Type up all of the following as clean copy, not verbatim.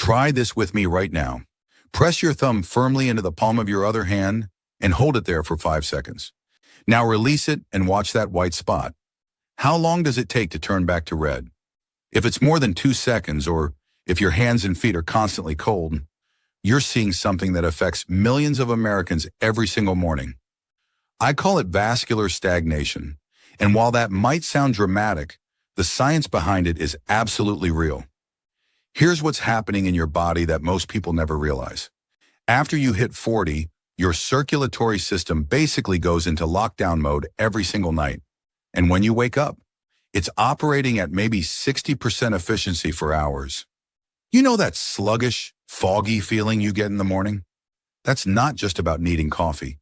Try this with me right now. Press your thumb firmly into the palm of your other hand and hold it there for 5 seconds. Now release it and watch that white spot. How long does it take to turn back to red? If it's more than 2 seconds, or if your hands and feet are constantly cold, you're seeing something that affects millions of Americans every single morning. I call it vascular stagnation, and while that might sound dramatic, the science behind it is absolutely real. Here's what's happening in your body that most people never realize. After you hit 40, your circulatory system basically goes into lockdown mode every single night. And when you wake up, it's operating at maybe 60% efficiency for hours. You know that sluggish, foggy feeling you get in the morning? That's not just about needing coffee.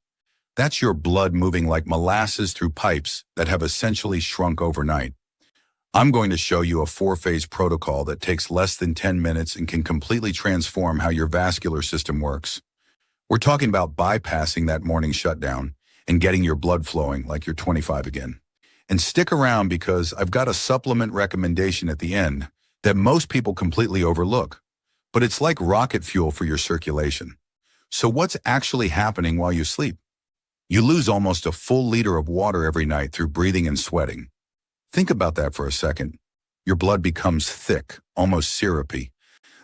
That's your blood moving like molasses through pipes that have essentially shrunk overnight. I'm going to show you a 4-phase protocol that takes less than 10 minutes and can completely transform how your vascular system works. We're talking about bypassing that morning shutdown and getting your blood flowing like you're 25 again. And stick around, because I've got a supplement recommendation at the end that most people completely overlook, but it's like rocket fuel for your circulation. So what's actually happening while you sleep? You lose almost a full liter of water every night through breathing and sweating. Think about that for a second. Your blood becomes thick, almost syrupy.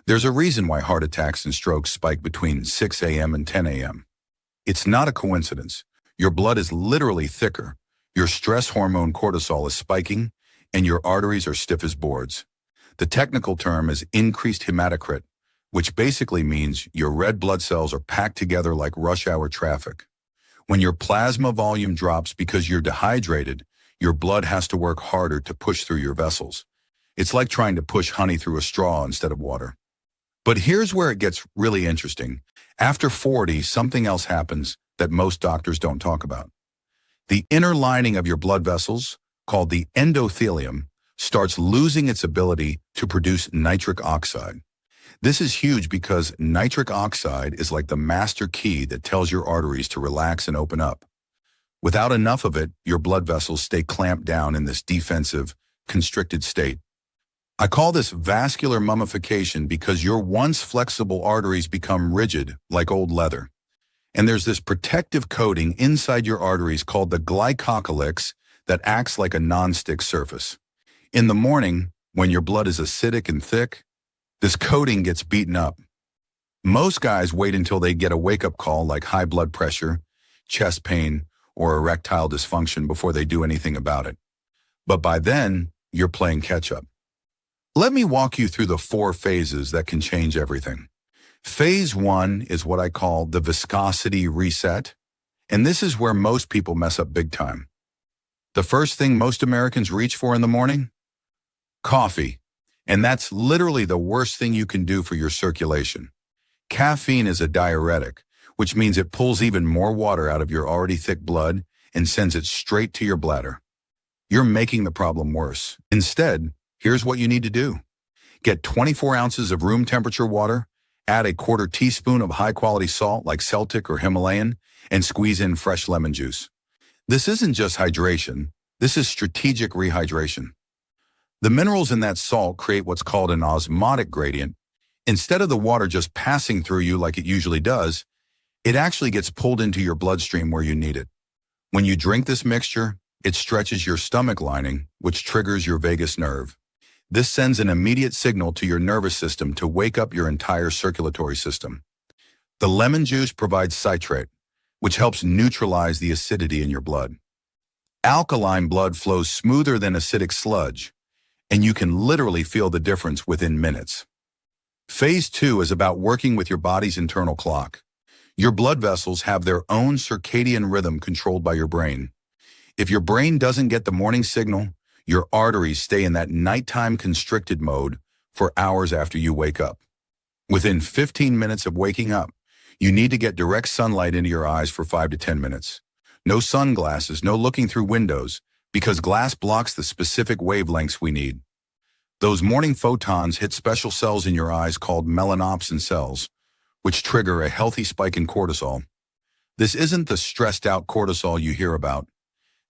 There's a reason why heart attacks and strokes spike between 6 a.m. and 10 a.m. It's not a coincidence. Your blood is literally thicker. Your stress hormone cortisol is spiking, and your arteries are stiff as boards. The technical term is increased hematocrit, which basically means your red blood cells are packed together like rush hour traffic. When your plasma volume drops because you're dehydrated, your blood has to work harder to push through your vessels. It's like trying to push honey through a straw instead of water. But here's where it gets really interesting. After 40, something else happens that most doctors don't talk about. The inner lining of your blood vessels, called the endothelium, starts losing its ability to produce nitric oxide. This is huge because nitric oxide is like the master key that tells your arteries to relax and open up. Without enough of it, your blood vessels stay clamped down in this defensive, constricted state. I call this vascular mummification because your once flexible arteries become rigid, like old leather. And there's this protective coating inside your arteries called the glycocalyx that acts like a non-stick surface. In the morning, when your blood is acidic and thick, this coating gets beaten up. Most guys wait until they get a wake-up call like high blood pressure, chest pain, or erectile dysfunction before they do anything about it. But by then, you're playing catch-up. Let me walk you through the 4 phases that can change everything. Phase 1 is what I call the viscosity reset, and this is where most people mess up big time. The first thing most Americans reach for in the morning? Coffee. And that's literally the worst thing you can do for your circulation. Caffeine is a diuretic, which means it pulls even more water out of your already thick blood and sends it straight to your bladder. You're making the problem worse. Instead, here's what you need to do. Get 24 ounces of room temperature water, add a 1/4 teaspoon of high-quality salt like Celtic or Himalayan, and squeeze in fresh lemon juice. This isn't just hydration, this is strategic rehydration. The minerals in that salt create what's called an osmotic gradient. Instead of the water just passing through you like it usually does, it actually gets pulled into your bloodstream where you need it. When you drink this mixture, it stretches your stomach lining, which triggers your vagus nerve. This sends an immediate signal to your nervous system to wake up your entire circulatory system. The lemon juice provides citrate, which helps neutralize the acidity in your blood. Alkaline blood flows smoother than acidic sludge, and you can literally feel the difference within minutes. Phase 2 is about working with your body's internal clock. Your blood vessels have their own circadian rhythm controlled by your brain. If your brain doesn't get the morning signal, your arteries stay in that nighttime constricted mode for hours after you wake up. Within 15 minutes of waking up, you need to get direct sunlight into your eyes for 5 to 10 minutes. No sunglasses, no looking through windows, because glass blocks the specific wavelengths we need. Those morning photons hit special cells in your eyes called melanopsin cells, which trigger a healthy spike in cortisol. This isn't the stressed out cortisol you hear about.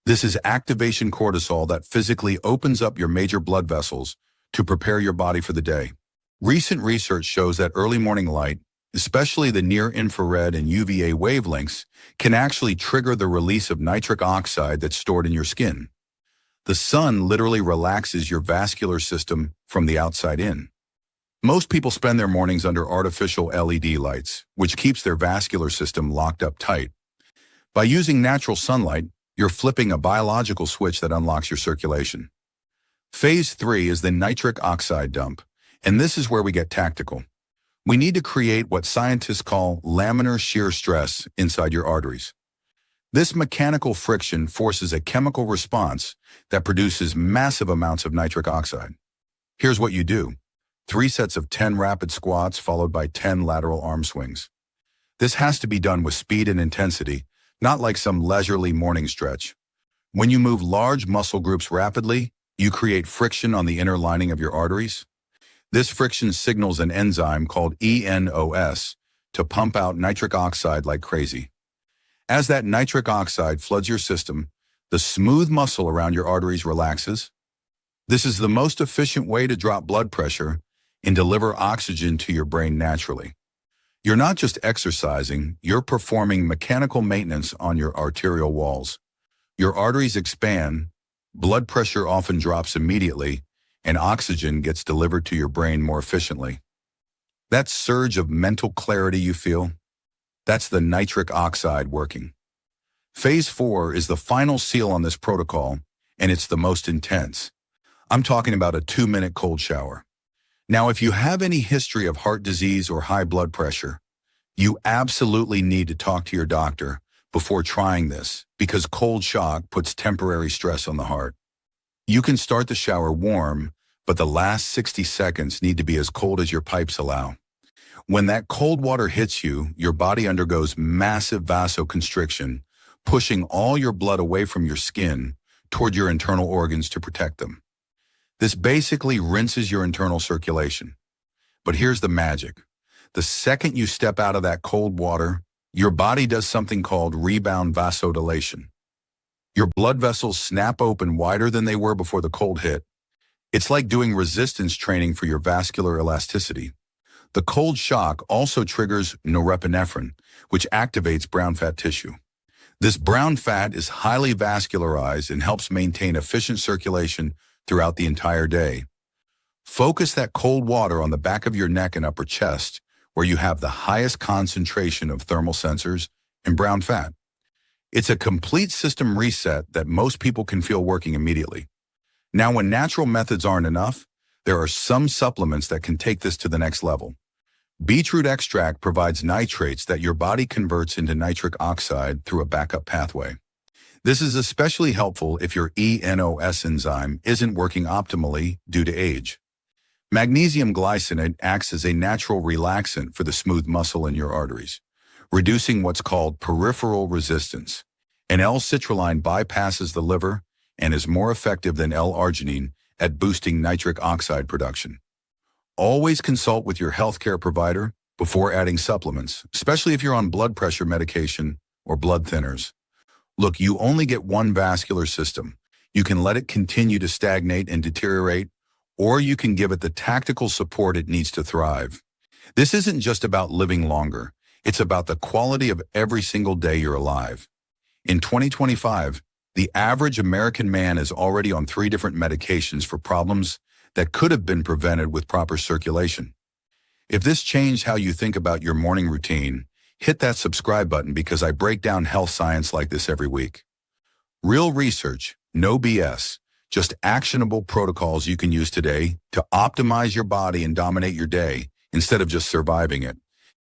This is activation cortisol that physically opens up your major blood vessels to prepare your body for the day. Recent research shows that early morning light, especially the near-infrared and UVA wavelengths, can actually trigger the release of nitric oxide that's stored in your skin. The sun literally relaxes your vascular system from the outside in. Most people spend their mornings under artificial LED lights, which keeps their vascular system locked up tight. By using natural sunlight, you're flipping a biological switch that unlocks your circulation. Phase 3 is the nitric oxide dump, and this is where we get tactical. We need to create what scientists call laminar shear stress inside your arteries. This mechanical friction forces a chemical response that produces massive amounts of nitric oxide. Here's what you do. 3 sets of 10 rapid squats followed by 10 lateral arm swings. This has to be done with speed and intensity, not like some leisurely morning stretch. When you move large muscle groups rapidly, you create friction on the inner lining of your arteries. This friction signals an enzyme called ENOS to pump out nitric oxide like crazy. As that nitric oxide floods your system, the smooth muscle around your arteries relaxes. This is the most efficient way to drop blood pressure and deliver oxygen to your brain naturally. You're not just exercising, you're performing mechanical maintenance on your arterial walls. Your arteries expand, blood pressure often drops immediately, and oxygen gets delivered to your brain more efficiently. That surge of mental clarity you feel, that's the nitric oxide working. Phase 4 is the final seal on this protocol, and it's the most intense. I'm talking about a 2-minute cold shower. Now, if you have any history of heart disease or high blood pressure, you absolutely need to talk to your doctor before trying this because cold shock puts temporary stress on the heart. You can start the shower warm, but the last 60 seconds need to be as cold as your pipes allow. When that cold water hits you, your body undergoes massive vasoconstriction, pushing all your blood away from your skin toward your internal organs to protect them. This basically rinses your internal circulation. But here's the magic. The second you step out of that cold water, your body does something called rebound vasodilation. Your blood vessels snap open wider than they were before the cold hit. It's like doing resistance training for your vascular elasticity. The cold shock also triggers norepinephrine, which activates brown fat tissue. This brown fat is highly vascularized and helps maintain efficient circulation throughout the entire day. Focus that cold water on the back of your neck and upper chest, where you have the highest concentration of thermal sensors and brown fat. It's a complete system reset that most people can feel working immediately. Now, when natural methods aren't enough, there are some supplements that can take this to the next level. Beetroot extract provides nitrates that your body converts into nitric oxide through a backup pathway. This is especially helpful if your ENOS enzyme isn't working optimally due to age. Magnesium glycinate acts as a natural relaxant for the smooth muscle in your arteries, reducing what's called peripheral resistance. And L-citrulline bypasses the liver and is more effective than L-arginine at boosting nitric oxide production. Always consult with your healthcare provider before adding supplements, especially if you're on blood pressure medication or blood thinners. Look, you only get one vascular system. You can let it continue to stagnate and deteriorate, or you can give it the tactical support it needs to thrive. This isn't just about living longer. It's about the quality of every single day you're alive. In 2025, the average American man is already on 3 different medications for problems that could have been prevented with proper circulation. If this changed how you think about your morning routine, hit that subscribe button because I break down health science like this every week. Real research, no BS, just actionable protocols you can use today to optimize your body and dominate your day instead of just surviving it.